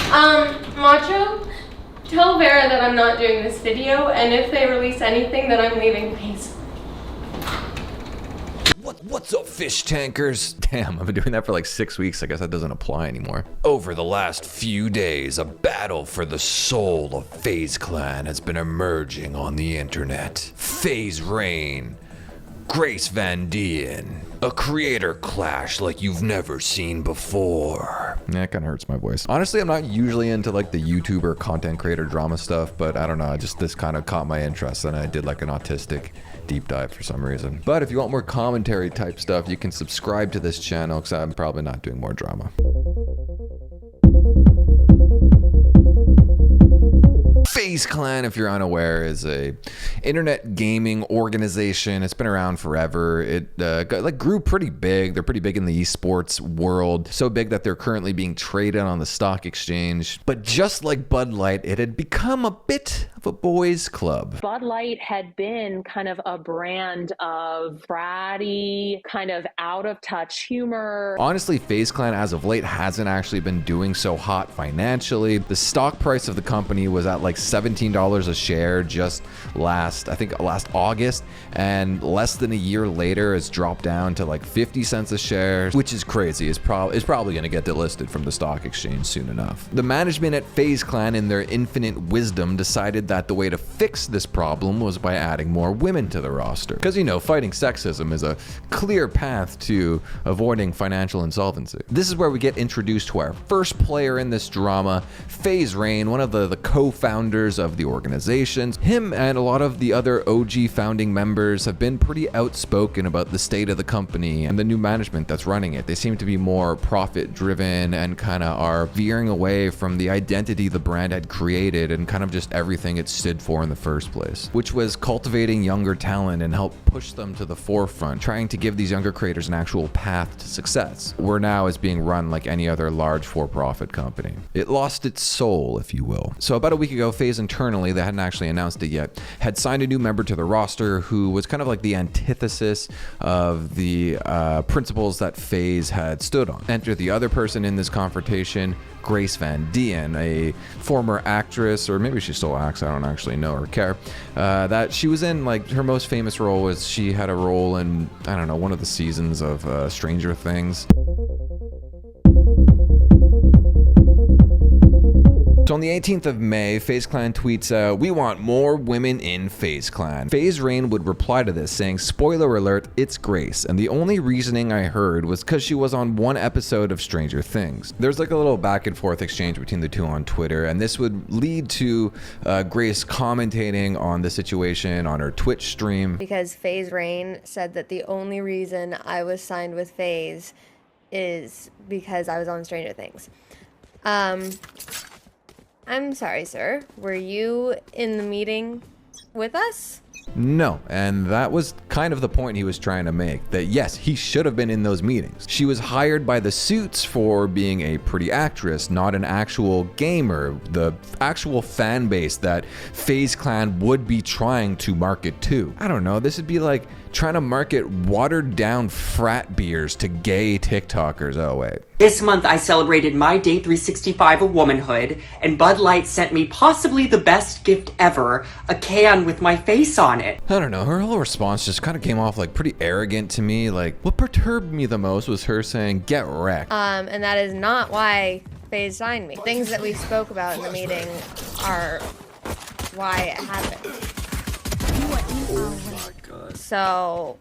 Macho, tell Vera that I'm not doing this video, and if they release anything, then I'm leaving, please. What's up, fish tankers? Damn, I've been doing that for like 6 weeks. I guess that doesn't apply anymore. Over the last few days, a battle for the soul of FaZe Clan has been emerging on the internet. Faze Rain, Grace Van Dien, a creator clash like you've never seen before. Yeah, it kind of hurts my voice. Honestly, I'm not usually into like the YouTuber content creator drama stuff, but I don't know, just this kind of caught my interest and I did like an autistic deep dive for some reason. But if you want more commentary type stuff, you can subscribe to this channel because I'm probably not doing more drama. FaZe Clan, if you're unaware, is a internet gaming organization. It's been around forever. It grew pretty big. They're pretty big in the esports world. So big that they're currently being traded on the stock exchange. But just like Bud Light, it had become a bit of a boys' club. Bud Light had been kind of a brand of bratty, kind of out of touch humor. Honestly, FaZe Clan as of late hasn't actually been doing so hot financially. The stock price of the company was at like $17 a share just last August, and less than a year later it's dropped down to like 50 cents a share, which is crazy. It's probably going to get delisted from the stock exchange soon enough. The management at FaZe Clan, in their infinite wisdom, decided that the way to fix this problem was by adding more women to the roster. Because, you know, fighting sexism is a clear path to avoiding financial insolvency. This is where we get introduced to our first player in this drama, Faze Rain, one of the co-founders of the organizations. Him and a lot of the other OG founding members have been pretty outspoken about the state of the company and the new management that's running it. They seem to be more profit driven and kind of are veering away from the identity the brand had created and kind of just everything it stood for in the first place, which was cultivating younger talent and help push them to the forefront, trying to give these younger creators an actual path to success. Where now is being run like any other large for-profit company. It lost its soul, if you will. So about a week ago, FaZe internally, they hadn't actually announced it yet, had signed a new member to the roster who was kind of like the antithesis of the principles that FaZe had stood on. Enter the other person in this confrontation, Grace Van Dien, a former actress, or maybe she still acts, I don't actually know or care, that she was in, like, her most famous role was she had a role in, I don't know, one of the seasons of Stranger Things. So on the 18th of May, FaZe Clan tweets out, "We want more women in FaZe Clan." Faze Rain would reply to this saying, "Spoiler alert, it's Grace, and the only reasoning I heard was because she was on one episode of Stranger Things." There's like a little back and forth exchange between the two on Twitter, and this would lead to Grace commentating on the situation on her Twitch stream. Because Faze Rain said that the only reason I was signed with FaZe is because I was on Stranger Things. I'm sorry, sir. Were you in the meeting with us? No, and that was kind of the point he was trying to make, that yes, he should have been in those meetings. She was hired by the suits for being a pretty actress, not an actual gamer, the actual fan base that FaZe Clan would be trying to market to. I don't know, this would be like trying to market watered down frat beers to gay TikTokers. Oh wait. This month I celebrated my day 365 of womanhood, and Bud Light sent me possibly the best gift ever, a can with my face on it. I don't know, her whole response just kind of came off like pretty arrogant to me. Like, what perturbed me the most was her saying, "Get wrecked." And that is not why FaZe signed me. Things that we spoke about in the meeting are why it happened. Oh my god. So,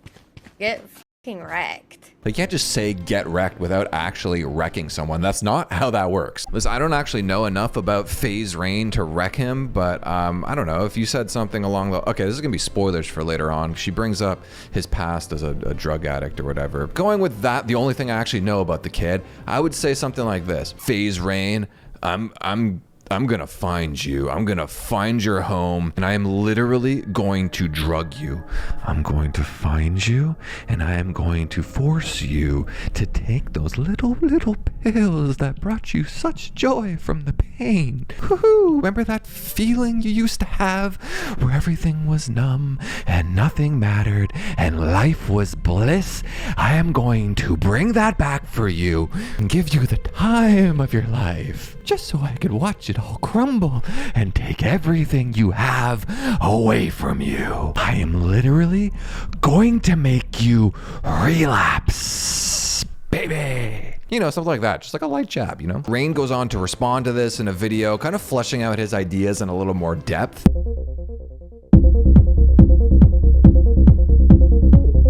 get fucking wrecked. You can't just say get wrecked without actually wrecking someone. That's not how that works. Listen, I don't actually know enough about Faze Rain to wreck him, but I don't know, if you said something along the, okay, this is gonna be spoilers for later on. She brings up his past as a drug addict or whatever. Going with that, the only thing I actually know about the kid, I would say something like this: Faze Rain, I'm gonna find you. I'm gonna find your home, and I am literally going to drug you. I'm going to find you, and I am going to force you to take those little pills that brought you such joy from the beginning. pain. Woohoo! Remember that feeling you used to have where everything was numb and nothing mattered and life was bliss? I am going to bring that back for you and give you the time of your life, just so I could watch it all crumble and take everything you have away from you. I am literally going to make you relapse, baby. You know, something like that. Just like a light jab, you know? Rain goes on to respond to this in a video, kind of fleshing out his ideas in a little more depth.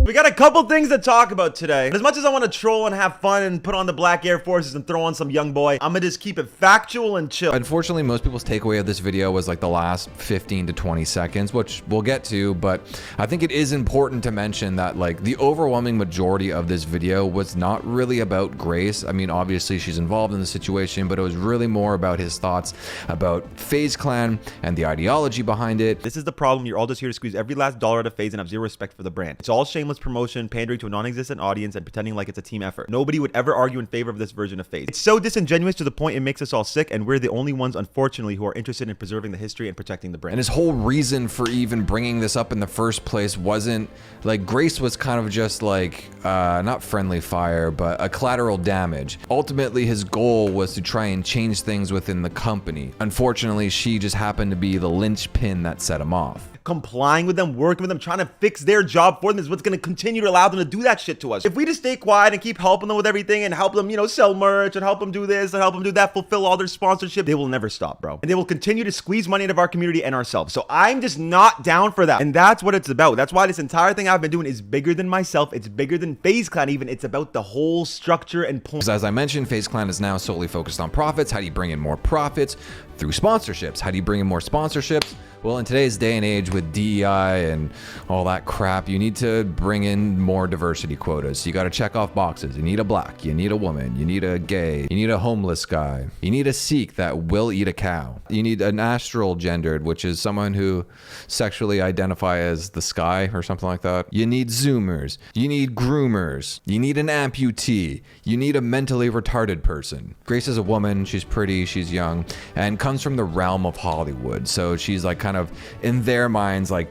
We got a couple things to talk about today. As much as I want to troll and have fun and put on the black Air Forces and throw on some young boy, I'm gonna just keep it factual and chill. Unfortunately, most people's takeaway of this video was like the last 15 to 20 seconds, which we'll get to, but I think it is important to mention that like the overwhelming majority of this video was not really about Grace. I mean, obviously she's involved in the situation, but it was really more about his thoughts about FaZe Clan and the ideology behind it. This is the problem. You're all just here to squeeze every last dollar out of FaZe and have zero respect for the brand. It's all shameless promotion, pandering to a non-existent audience, and pretending like it's a team effort. Nobody would ever argue in favor of this version of FaZe. It's so disingenuous to the point it makes us all sick, and we're the only ones, unfortunately, who are interested in preserving the history and protecting the brand. And his whole reason for even bringing this up in the first place wasn't like Grace was kind of just like not friendly fire, but a collateral damage. Ultimately, his goal was to try and change things within the company. Unfortunately, she just happened to be the linchpin that set him off. Complying with them, working with them, trying to fix their job for them is what's going to continue to allow them to do that shit to us. If we just stay quiet and keep helping them with everything and help them, you know, sell merch and help them do this and help them do that, fulfill all their sponsorship, they will never stop, bro. And they will continue to squeeze money out of our community and ourselves. So I'm just not down for that. And that's what it's about. That's why this entire thing I've been doing is bigger than myself. It's bigger than FaZe Clan even. It's about the whole structure and point. As I mentioned, FaZe Clan is now solely focused on profits. How do you bring in more profits? Through sponsorships. How do you bring in more sponsorships? Well, in today's day and age with DEI and all that crap, you need to bring in more diversity quotas. You got to check off boxes. You need a black, you need a woman, you need a gay, you need a homeless guy, you need a Sikh that will eat a cow. You need an astral gendered, which is someone who sexually identify as the sky or something like that. You need Zoomers, you need groomers, you need an amputee, you need a mentally retarded person. Grace is a woman, she's pretty, she's young, and comes from the realm of Hollywood. So she's like kind of in their minds like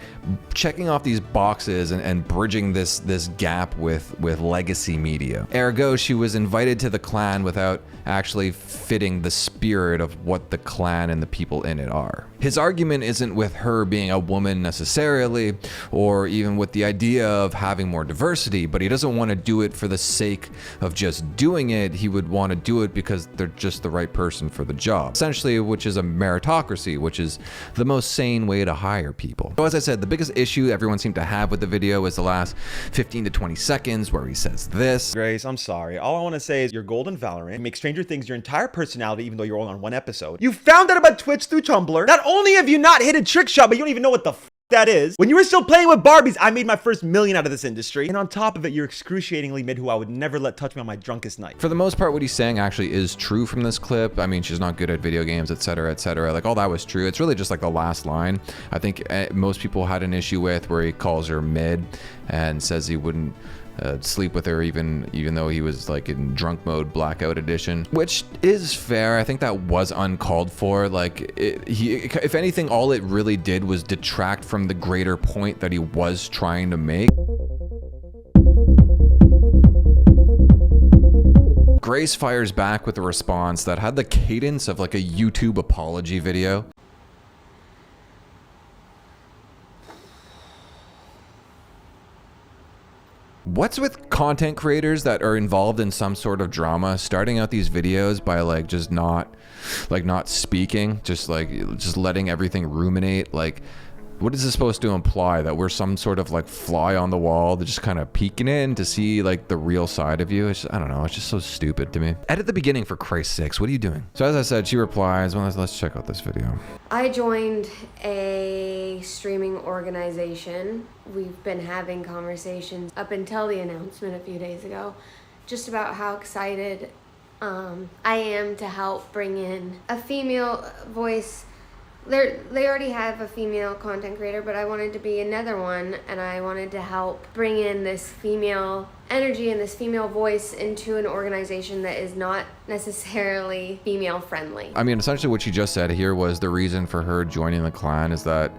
checking off these boxes and bridging this gap with legacy media. Ergo, she was invited to the clan without actually fitting the spirit of what the clan and the people in it are. His argument isn't with her being a woman necessarily, or even with the idea of having more diversity, but he doesn't want to do it for the sake of just doing it. He would want to do it because they're just the right person for the job. Essentially, which is a meritocracy, which is the most sane way to hire people. So as I said, the biggest issue everyone seemed to have with the video is the last 15 to 20 seconds where he says this. Grace, I'm sorry. All I want to say is you're gold in Valorant. You make Stranger Things your entire personality, even though you're only on one episode. You found out about Twitch through Tumblr. Not only have you not hit a trick shot, but you don't even know what the that is. When you were still playing with Barbies, I made my first million out of this industry. And on top of it, you're excruciatingly mid who I would never let touch me on my drunkest night. For the most part, what he's saying actually is true from this clip. I mean, she's not good at video games, etc., etc. Like all that was true. It's really just like the last line. I think most people had an issue with where he calls her mid and says he wouldn't sleep with her even though he was like in drunk mode blackout edition, which is fair. I think that was uncalled for. Like if anything, all it really did was detract from the greater point that he was trying to make. Grace fires back with a response that had the cadence of like a YouTube apology video. What's with content creators that are involved in some sort of drama starting out these videos by like just not speaking, just letting everything ruminate? Like, what is this supposed to imply? That we're some sort of like fly on the wall that just kind of peeking in to see like the real side of you? It's just, I don't know, it's just so stupid to me. Edit the beginning for Christ's sakes, what are you doing? So as I said, she replies, well, let's check out this video. I joined a streaming organization. We've been having conversations up until the announcement a few days ago, just about how excited I am to help bring in a female voice They already have a female content creator, but I wanted to be another one, and I wanted to help bring in this female energy and this female voice into an organization that is not necessarily female friendly. I mean, essentially what she just said here was the reason for her joining the clan is that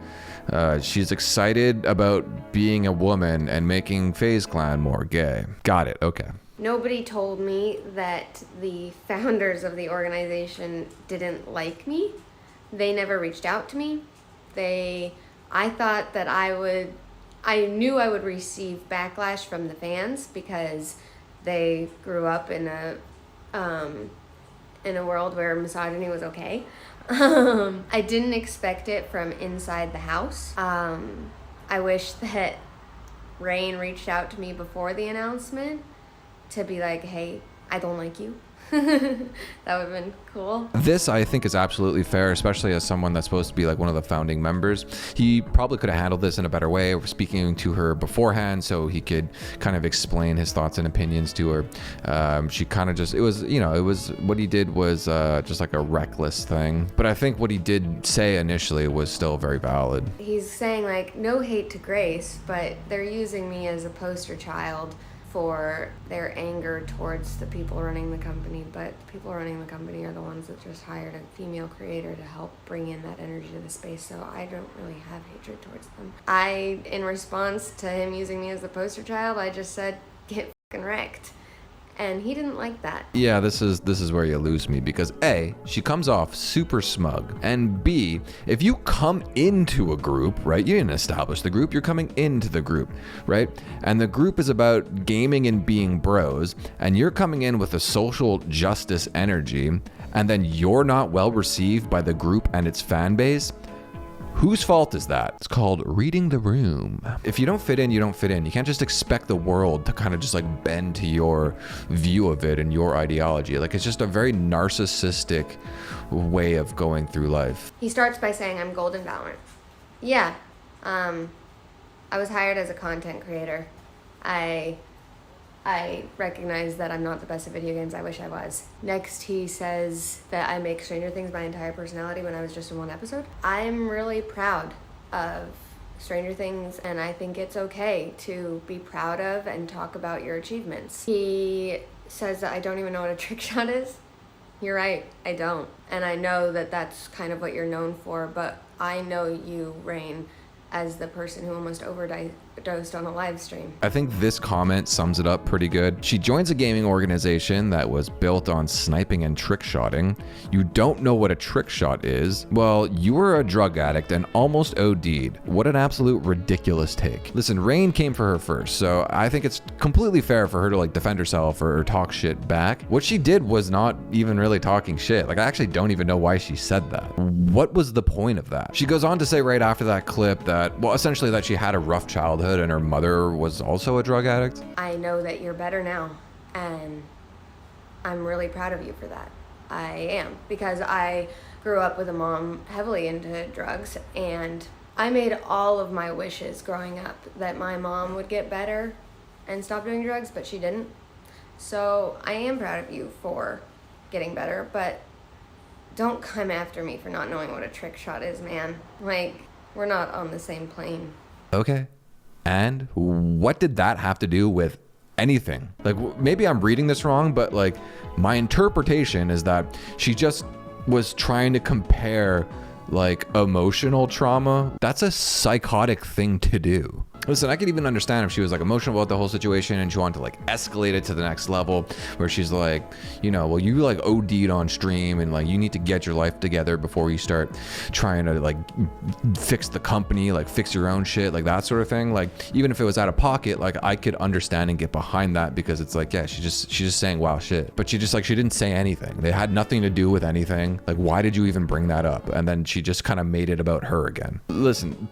she's excited about being a woman and making FaZe Clan more gay. Got it. Okay. Nobody told me that the founders of the organization didn't like me. They never reached out to me. I thought that I knew I would receive backlash from the fans because they grew up in a world where misogyny was okay. I didn't expect it from inside the house. I wish that Rain reached out to me before the announcement to be like, hey, I don't like you. That would have been cool. This, I think, is absolutely fair, especially as someone that's supposed to be like one of the founding members. He probably could have handled this in a better way, speaking to her beforehand so he could kind of explain his thoughts and opinions to her. She kind of just, it was what he did was just like a reckless thing. But I think what he did say initially was still very valid. He's saying like, no hate to Grace, but they're using me as a poster child for their anger towards the people running the company, but the people running the company are the ones that just hired a female creator to help bring in that energy to the space, so I don't really have hatred towards them. In response to him using me as the poster child, I just said, get fucking wrecked. And he didn't like that. Yeah, this is where you lose me, because A, she comes off super smug, and B, if you come into a group, right, you didn't establish the group, you're coming into the group, right, and the group is about gaming and being bros, and you're coming in with a social justice energy, and then you're not well received by the group and its fan base. Whose fault is that? It's called reading the room. If you don't fit in, you don't fit in. You can't just expect the world to kind of just like bend to your view of it and your ideology. Like, it's just a very narcissistic way of going through life. He starts by saying, I'm golden valorant. Yeah, I was hired as a content creator. I recognize that I'm not the best at video games. I wish I was. Next, he says that I make Stranger Things my entire personality when I was just in one episode. I'm really proud of Stranger Things, and I think it's okay to be proud of and talk about your achievements. He says that I don't even know what a trick shot is. You're right, I don't. And I know that that's kind of what you're known for, but I know you, Rain, as the person who almost overdosed on a live stream. I think this comment sums it up pretty good. She joins a gaming organization that was built on sniping and trick shotting. You don't know what a trick shot is? Well, you were a drug addict and almost OD'd. What an absolute ridiculous take. Listen, Rain came for her first, so I think it's completely fair for her to like defend herself or talk shit back. What she did was not even really talking shit. Like, I actually don't even know why she said that. What was the point of that? She goes on to say right after that clip that, well, essentially that she had a rough childhood and her mother was also a drug addict. I know that you're better now, and I'm really proud of you for that. I am, because I grew up with a mom heavily into drugs, and I made all of my wishes growing up that my mom would get better and stop doing drugs, but she didn't. So I am proud of you for getting better, but don't come after me for not knowing what a trick shot is, man. Like, we're not on the same plane. Okay. And what did that have to do with anything? Like, maybe I'm reading this wrong, but like, my interpretation is that she just was trying to compare like emotional trauma. That's a psychotic thing to do. Listen, I could even understand if she was like emotional about the whole situation and she wanted to like escalate it to the next level, where she's like, you know, well, you like OD'd on stream and like you need to get your life together before you start trying to like fix the company, like fix your own shit, like that sort of thing. Like, even if it was out of pocket, like I could understand and get behind that, because it's like, yeah, she's just saying wow shit, but she didn't say anything. They had nothing to do with anything. Like, why did you even bring that up? And then she just kind of made it about her again. Listen,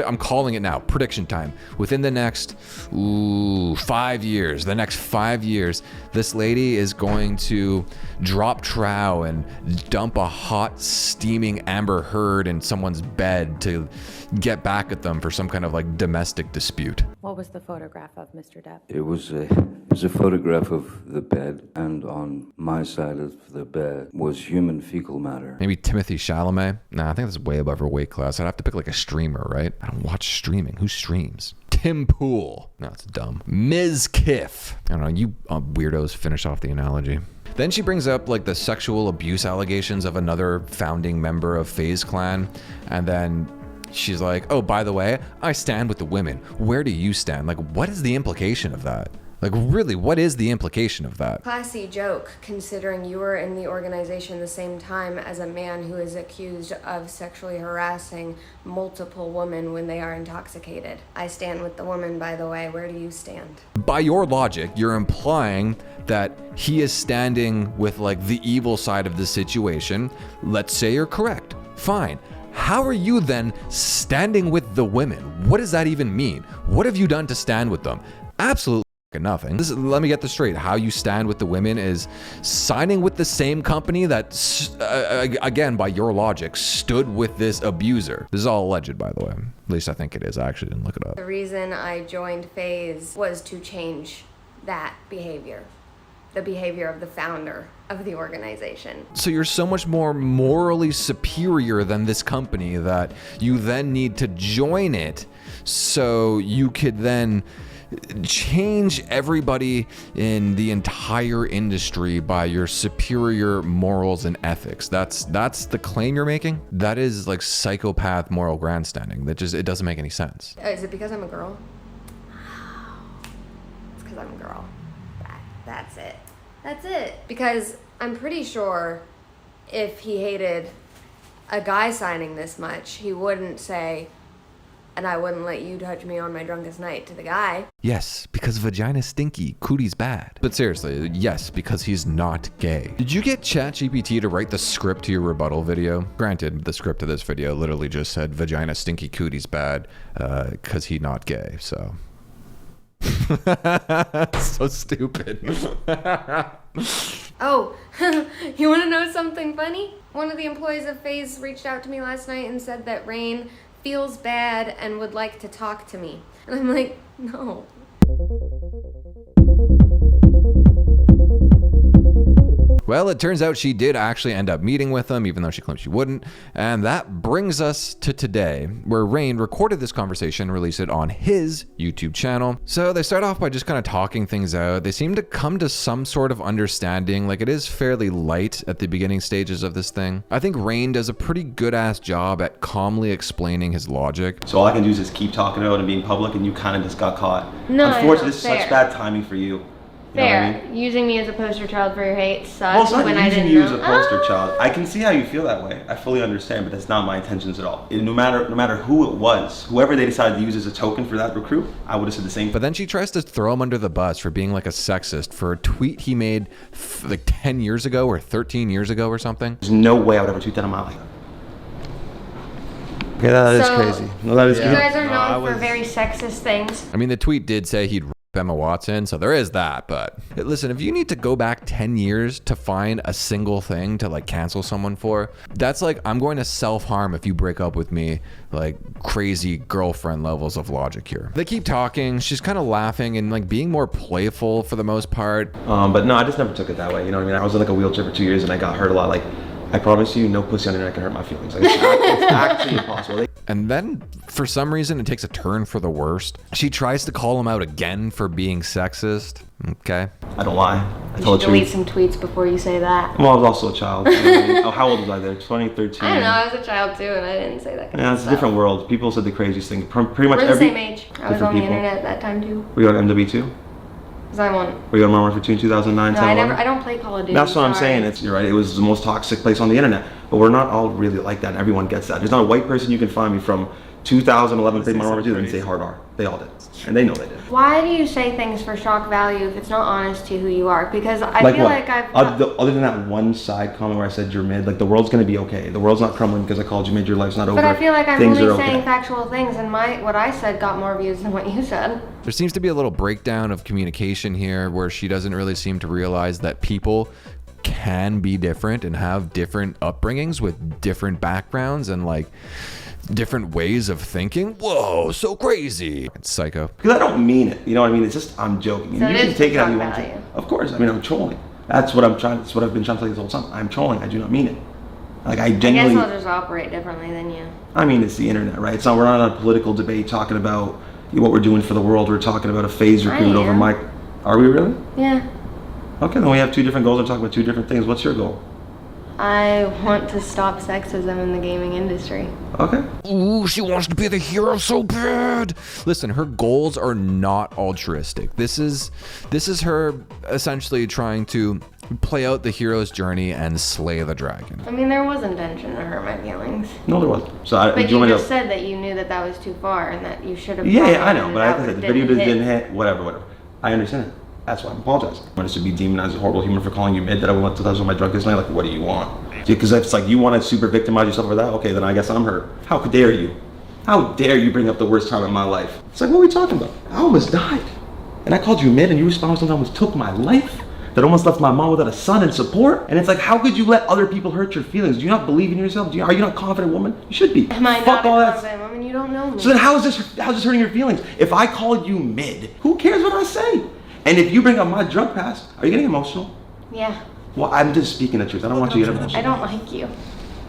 I'm calling it now. Prediction time. within the next 5 years, this lady is going to drop trow and dump a hot, steaming Amber Heard in someone's bed to get back at them for some kind of like domestic dispute. What was the photograph of, Mr. Depp? It was a photograph of the bed, and on my side of the bed was human fecal matter. Maybe Timothy Chalamet? Nah, I think that's way above her weight class. I'd have to pick like a streamer, right? I don't watch streaming. Who streams? Tim Pool. No, it's dumb. Ms. Kiff. I don't know, you weirdos finish off the analogy. Then she brings up like the sexual abuse allegations of another founding member of FaZe Clan, and then she's like, oh, by the way, I stand with the women. Where do you stand? Like, what is the implication of that? Like, really, what is the implication of that? Classy joke, considering you were in the organization the same time as a man who is accused of sexually harassing multiple women when they are intoxicated. I stand with the woman, by the way. Where do you stand? By your logic, you're implying that he is standing with like the evil side of the situation. Let's say you're correct. Fine. How are you then standing with the women? What does that even mean? What have you done to stand with them? Absolutely nothing. Let me get this straight. How you stand with the women is signing with the same company that, again, by your logic, stood with this abuser. This is all alleged, by the way. At least I think it is. I actually didn't look it up. The reason I joined FaZe was to change that behavior. The behavior of the founder of the organization. So you're so much more morally superior than this company that you then need to join it so you could then change everybody in the entire industry by your superior morals and ethics. That's the claim you're making? That is like psychopath moral grandstanding. It doesn't make any sense. Is it because I'm a girl? It's because I'm a girl. That's it. That's it. Because I'm pretty sure if he hated a guy signing this much, he wouldn't say, and I wouldn't let you touch me on my drunkest night to the guy. Yes, because vagina's stinky, cooties bad. But seriously, yes, because he's not gay. Did you get ChatGPT to write the script to your rebuttal video? Granted, the script of this video literally just said vagina stinky, cooties bad, because he not gay, so. So stupid. Oh, you want to know something funny? One of the employees of FaZe reached out to me last night and said that Rain feels bad and would like to talk to me. And I'm like, no. Well, it turns out she did actually end up meeting with him, even though she claimed she wouldn't. And that brings us to today, where Rain recorded this conversation and released it on his YouTube channel. So they start off by just kind of talking things out. They seem to come to some sort of understanding. Like, it is fairly light at the beginning stages of this thing. I think Rain does a pretty good ass job at calmly explaining his logic. So all I can do is just keep talking about it and being public, and you kind of just got caught. No, unfortunately, this is fair. such bad timing for you. You know what I Fair. mean? Using me as a poster child for your hate sucks. Well, it's not when I using didn't you know. as a poster child. I can see how you feel that way. I fully understand, but that's not my intentions at all. No matter who it was, whoever they decided to use as a token for that recruit, I would have said the same. But then she tries to throw him under the bus for being like a sexist for a tweet he made like 10 years ago or 13 years ago or something. There's no way I would ever tweet that on my life. Okay, that is So, crazy. No, that is You good. guys are No, known I for very sexist things. I mean, the tweet did say he'd rip Emma Watson, so there is that, but listen, if you need to go back 10 years to find a single thing to like cancel someone for, that's like, I'm going to self-harm if you break up with me, like crazy girlfriend levels of logic here. They keep talking, she's kind of laughing and like being more playful for the most part. But no, I just never took it that way. You know what I mean? I was in like a wheelchair for 2 years and I got hurt a lot. Like, I promise you, no pussy on the internet can hurt my feelings. Like, it's actually impossible. And then, for some reason, it takes a turn for the worst. She tries to call him out again for being sexist. Okay. I don't lie. I You tell should the delete truth. some tweets before you say that. Well, I was also a child. You know what I mean? Oh, how old was I there? 20, 13? I don't know, I was a child too and I didn't say that kind Yeah, of it's a stuff. different world. People said the craziest thing. Pretty much We're the every... same age. I was different on the people. internet at that time too. Were you on MW2? Because I won. Were you on Modern Warfare 2 in 2009, No, 10, I 11? don't play Call of Duty. That's what I'm sorry. saying. You're right. It was the most toxic place on the internet. But we're not all really like that. And everyone gets that. There's not a white person you can find me from 2011 played Modern Warfare 2, they didn't say hard R. They all did. And they know they did. Why do you say things for shock value if it's not honest to who you are? Because I Like feel what? like I've... Other than that one side comment where I said you're mid, like the world's gonna be okay. The world's not crumbling because I called you mid, your life's not over. But I feel like I'm Things only are saying okay. factual things, and what I said got more views than what you said. There seems to be a little breakdown of communication here where she doesn't really seem to realize that people can be different and have different upbringings with different backgrounds and like different ways of thinking. Whoa, so crazy. It's psycho. Because I don't mean it, you know what I mean? It's just, I'm joking. So And it you is can take it how shock you want to. value. Of course, I mean, I'm trolling. That's what I've been trying to tell you this whole time. I'm trolling, I do not mean it. Like, I I guess genuinely, I'll just operate differently than you. I mean, it's the internet, right? It's not, we're not on a political debate talking about what we're doing for the world. We're talking about a phase recruit over am. my, are we really? Yeah. Okay, then we have two different goals. I'm talking about two different things. What's your goal? I want to stop sexism in the gaming industry. Okay. Ooh, she wants to be the hero so bad. Listen, her goals are not altruistic. This is her essentially trying to play out the hero's journey and slay the dragon. I mean, there was intention to hurt my feelings. No, there wasn't. So I, But do you want me just to, said that you knew that that was too far and that you should have... yeah, I know, but like I that said, the video just hit. didn't hit, whatever. I understand it. That's why I'm apologizing. I want us to be demonized as a horrible human for calling you mid, that I went to touch on my drunkest night. Like, what do you want? Because if it's like you want to super victimize yourself over that, okay, then I guess I'm hurt. How dare you? How dare you bring up the worst time in my life? It's like, what are we talking about? I almost died. And I called you mid and you responded something that almost took my life. That almost left my mom without a son and support. And it's like, how could you let other people hurt your feelings? Do you not believe in yourself? Are you not a confident woman? You should be. Am I Fuck not all a that. confident woman? You don't know me. So then how's this hurting your feelings? If I call you mid, who cares what I say? And if you bring up my drug past, are you getting emotional? Yeah. Well, I'm just speaking the truth. I don't want you to get emotional. I don't like you.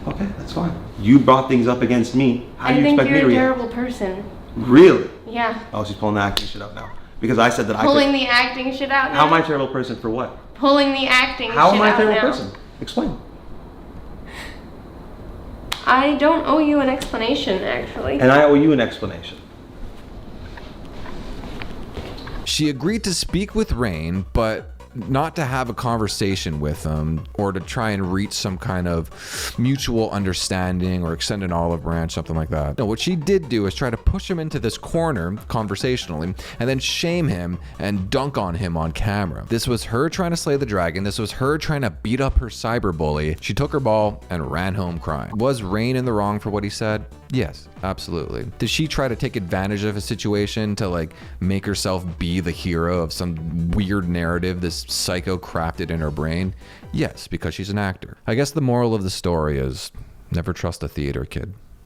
Okay, that's fine. You brought things up against me. How do I you think expect me you're to a react? terrible person. Really? Yeah. Oh, she's pulling the acting shit out now. Because I said that Pulling the acting shit out now? How am I a terrible person for what? Pulling the acting shit How out am I a terrible now. person? Explain. I don't owe you an explanation, actually. And I owe you an explanation. She agreed to speak with Rain, but not to have a conversation with him or to try and reach some kind of mutual understanding or extend an olive branch, something like that. No, what she did do is try to push him into this corner conversationally and then shame him and dunk on him on camera. This was her trying to slay the dragon. This was her trying to beat up her cyberbully. She took her ball and ran home crying. Was Rain in the wrong for what he said? Yes, absolutely. Did she try to take advantage of a situation to like make herself be the hero of some weird narrative this psycho crafted in her brain? Yes, because she's an actor. I guess the moral of the story is never trust a theater kid.